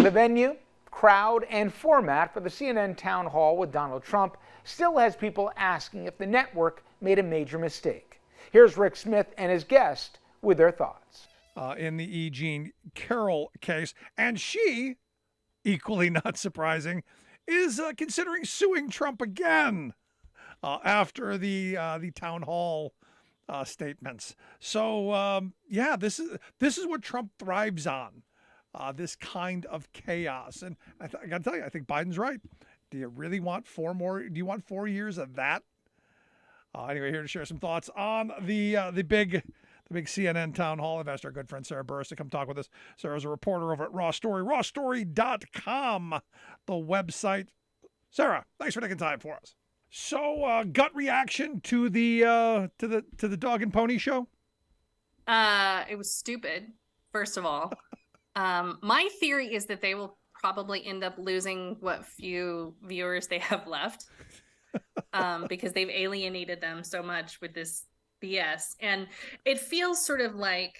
The venue, crowd, and format for the CNN town hall with Donald Trump still has people asking if the network made a major mistake. Here's Rick Smith and his guest with their thoughts. In the E. Jean Carroll case, and she, equally not surprising, is considering suing Trump again after the town hall statements. So this is what Trump thrives on, this kind of chaos. And I got to tell you, I think Biden's right. Do you really want 4 more? Do you want 4 years of that? Anyway, here to share some thoughts on the big CNN town hall. I've asked our good friend Sarah Burris to come talk with us. Sarah's a reporter over at Raw Story, rawstory.com, the website. Sarah, thanks for taking time for us. So, gut reaction to the dog and pony show? It was stupid, first of all. My theory is that they will probably end up losing what few viewers they have left, because they've alienated them so much with this BS. And it feels sort of like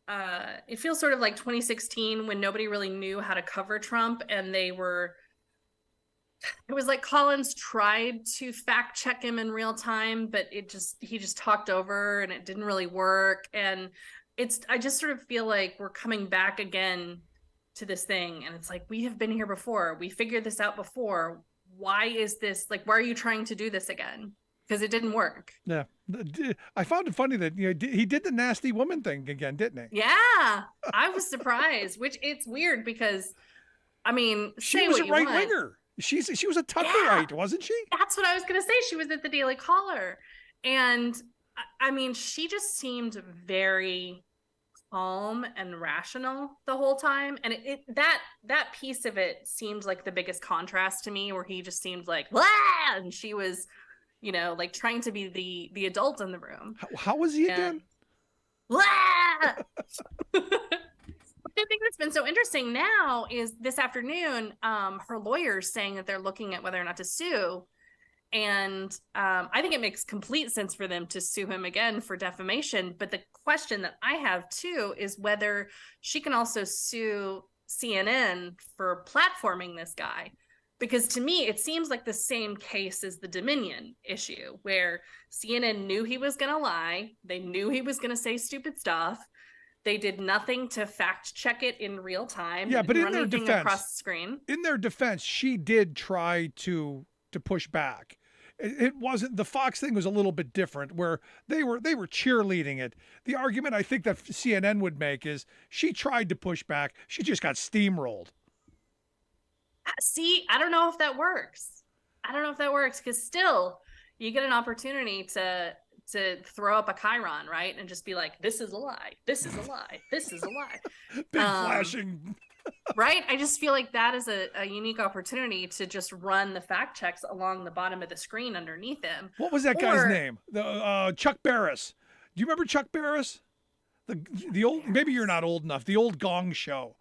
2016 when nobody really knew how to cover Trump, and it was like Collins tried to fact check him in real time, but he just talked over and it didn't really work. And I just sort of feel like we're coming back again to this thing. And it's like, we have been here before. We figured this out before. Why is this like, why are you trying to do this again? Because it didn't work. Yeah. I found it funny that he did the nasty woman thing again, didn't he? Yeah. I was surprised, which it's weird because, I mean, she was a right winger. She was a Tutberite, wasn't she? That's what I was going to say. She was at the Daily Caller. And I mean, she just seemed very calm and rational the whole time. And that piece of it seemed like the biggest contrast to me, where he just seemed like, blah! And she was, like trying to be the adult in the room. How was he again? Blah! The thing that's been so interesting now is this afternoon, her lawyer's saying that they're looking at whether or not to sue. And I think it makes complete sense for them to sue him again for defamation. But the question that I have, too, is whether she can also sue CNN for platforming this guy. Because to me, it seems like the same case as the Dominion issue, where CNN knew he was going to lie. They knew he was going to say stupid stuff. They did nothing to fact check it in real time. Yeah, but in their defense, across the screen. In their defense, she did try to push back. It wasn't, the Fox thing was a little bit different, where they were cheerleading it. The argument I think that CNN would make is she tried to push back. She just got steamrolled. See, I don't know if that works. Because still, you get an opportunity to throw up a chyron, right? And just be like, this is a lie. This is a lie. This is a lie. Big flashing. Right? I just feel like that is a unique opportunity to just run the fact checks along the bottom of the screen underneath him. What was that guy's name? Chuck Barris. Do you remember Chuck Barris? The old, maybe you're not old enough, the old Gong Show.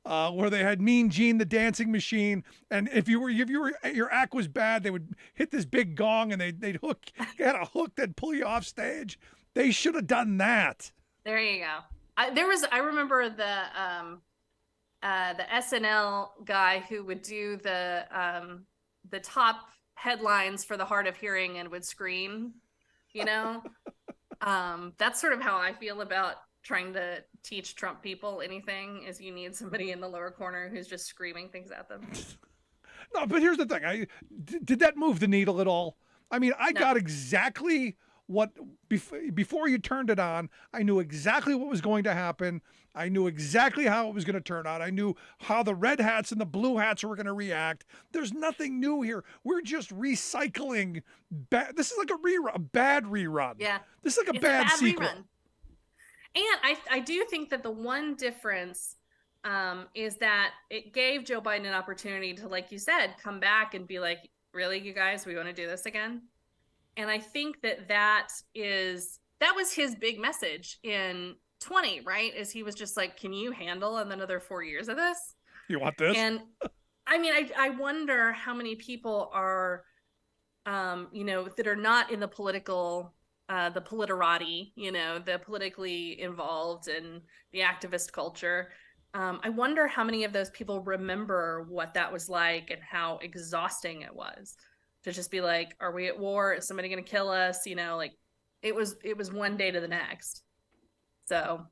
Where they had Mean Gene, the dancing machine, and if your act was bad, they would hit this big gong and they'd had a hook that'd pull you off stage. They should have done that. There you go. I remember the SNL guy who would do the top headlines for the hard of hearing and would scream. That's sort of how I feel about trying to teach Trump people anything, is you need somebody in the lower corner who's just screaming things at them. No, but here's the thing. Did that move the needle at all? I mean, I got exactly what, before you turned it on, I knew exactly what was going to happen. I knew exactly how it was going to turn out. I knew how the red hats and the blue hats were going to react. There's nothing new here. We're just recycling. This is like a bad rerun. Yeah. This is like a bad sequel. Rerun. And I do think that the one difference is that it gave Joe Biden an opportunity to, like you said, come back and be like, really, you guys, we want to do this again? And I think that was his big message in 20, right? Is he was just like, can you handle another 4 years of this? You want this? And I mean, I wonder how many people are, that are not in the political the politierati, the politically involved and the activist culture, I wonder how many of those people remember what that was like and how exhausting it was to just be like, are we at war? Is somebody going to kill us? Like it was one day to the next. So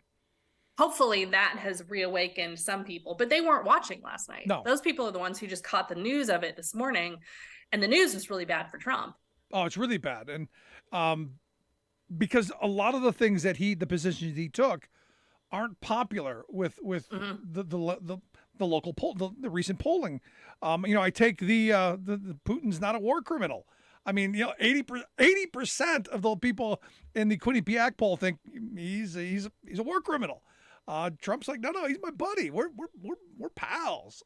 hopefully that has reawakened some people, but they weren't watching last night. No. Those people are the ones who just caught the news of it this morning, and the news was really bad for Trump. Oh, it's really bad. And because a lot of the things that the positions he took aren't popular with the local poll, the recent polling. I take the Putin's not a war criminal. I mean, 80% of the people in the Quinnipiac poll think he's a war criminal. Trump's like, no, he's my buddy. We're pals.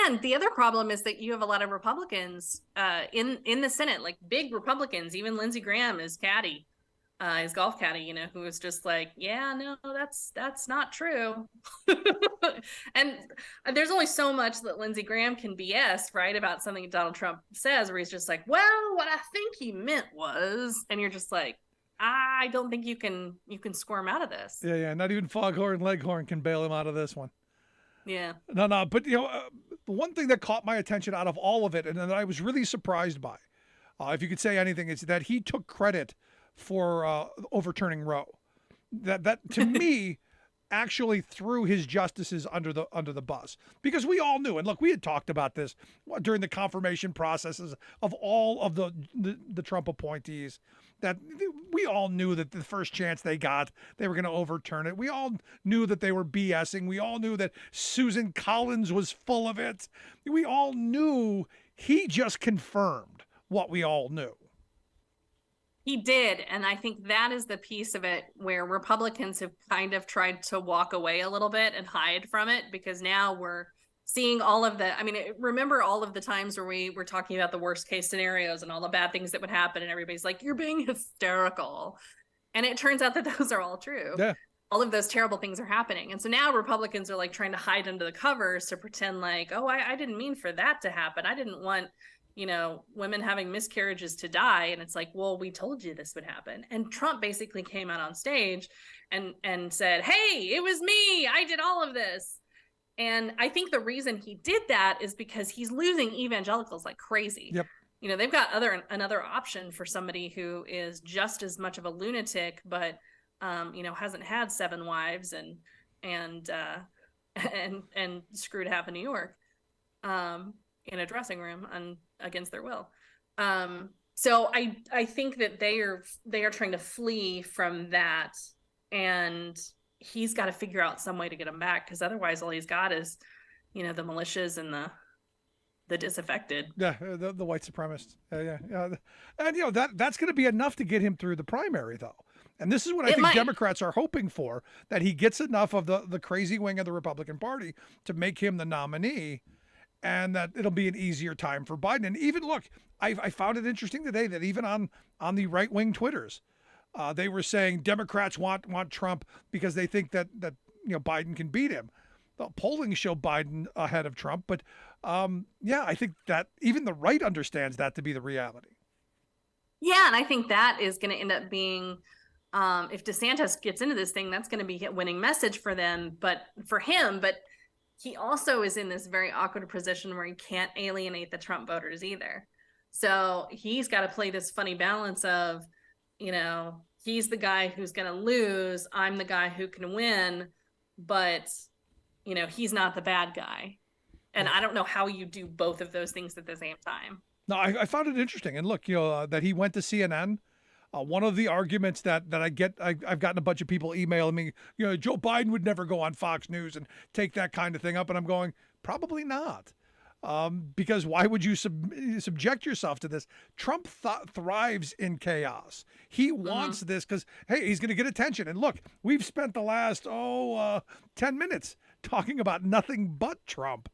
And the other problem is that you have a lot of Republicans in the Senate, like big Republicans. Even Lindsey Graham is caddy. His golf caddy, who was just like, yeah, no, that's not true. And there's only so much that Lindsey Graham can BS, right, about something Donald Trump says, where he's just like, well, what I think he meant was, and you're just like, I don't think you can squirm out of this. Yeah. Not even Foghorn Leghorn can bail him out of this one. Yeah. No. But, the one thing that caught my attention out of all of it, and that I was really surprised by, if you could say anything, is that he took credit for overturning Roe. That to me actually threw his justices under the bus, because we all knew, and look, we had talked about this during the confirmation processes of all of the Trump appointees, that we all knew that the first chance they got, they were going to overturn it. We all knew that they were BSing. We all knew that Susan Collins was full of it. We all knew. He just confirmed what we all knew. He did. And I think that is the piece of it where Republicans have kind of tried to walk away a little bit and hide from it, because now we're seeing all of remember all of the times where we were talking about the worst case scenarios and all the bad things that would happen, and everybody's like, you're being hysterical. And it turns out that those are all true. Yeah. All of those terrible things are happening. And so now Republicans are like trying to hide under the covers to pretend like, oh, I didn't mean for that to happen. I didn't want women having miscarriages to die. And it's like, well, we told you this would happen. And Trump basically came out on stage and said, hey, it was me. I did all of this. And I think the reason he did that is because he's losing evangelicals like crazy. Yep. They've got another option for somebody who is just as much of a lunatic, but hasn't had 7 wives and screwed half of New York. In a dressing room against their will. So I think that they are trying to flee from that, and he's got to figure out some way to get them back, because otherwise all he's got is, the militias and the disaffected. Yeah, the white supremacists. Yeah. And that's going to be enough to get him through the primary, though. And this is what I think Democrats are hoping for, that he gets enough of the crazy wing of the Republican Party to make him the nominee, and that it'll be an easier time for Biden. And even look, I found it interesting today that even on the right wing Twitters, they were saying Democrats want Trump because they think that Biden can beat him. The polling show Biden ahead of Trump, but I think that even the right understands that to be the reality. Yeah, and I think that is going to end up being, if DeSantis gets into this thing, that's going to be a winning message for them, but for him. But he also is in this very awkward position where he can't alienate the Trump voters either. So he's got to play this funny balance of, he's the guy who's going to lose. I'm the guy who can win, but, he's not the bad guy. And I don't know how you do both of those things at the same time. No, I found it interesting. And look, that he went to CNN. One of the arguments that I've gotten a bunch of people emailing me, Joe Biden would never go on Fox News and take that kind of thing up. And I'm going, probably not. Because why would you subject yourself to this? Trump thrives in chaos. He wants this because, hey, he's going to get attention. And look, we've spent the last, 10 minutes talking about nothing but Trump.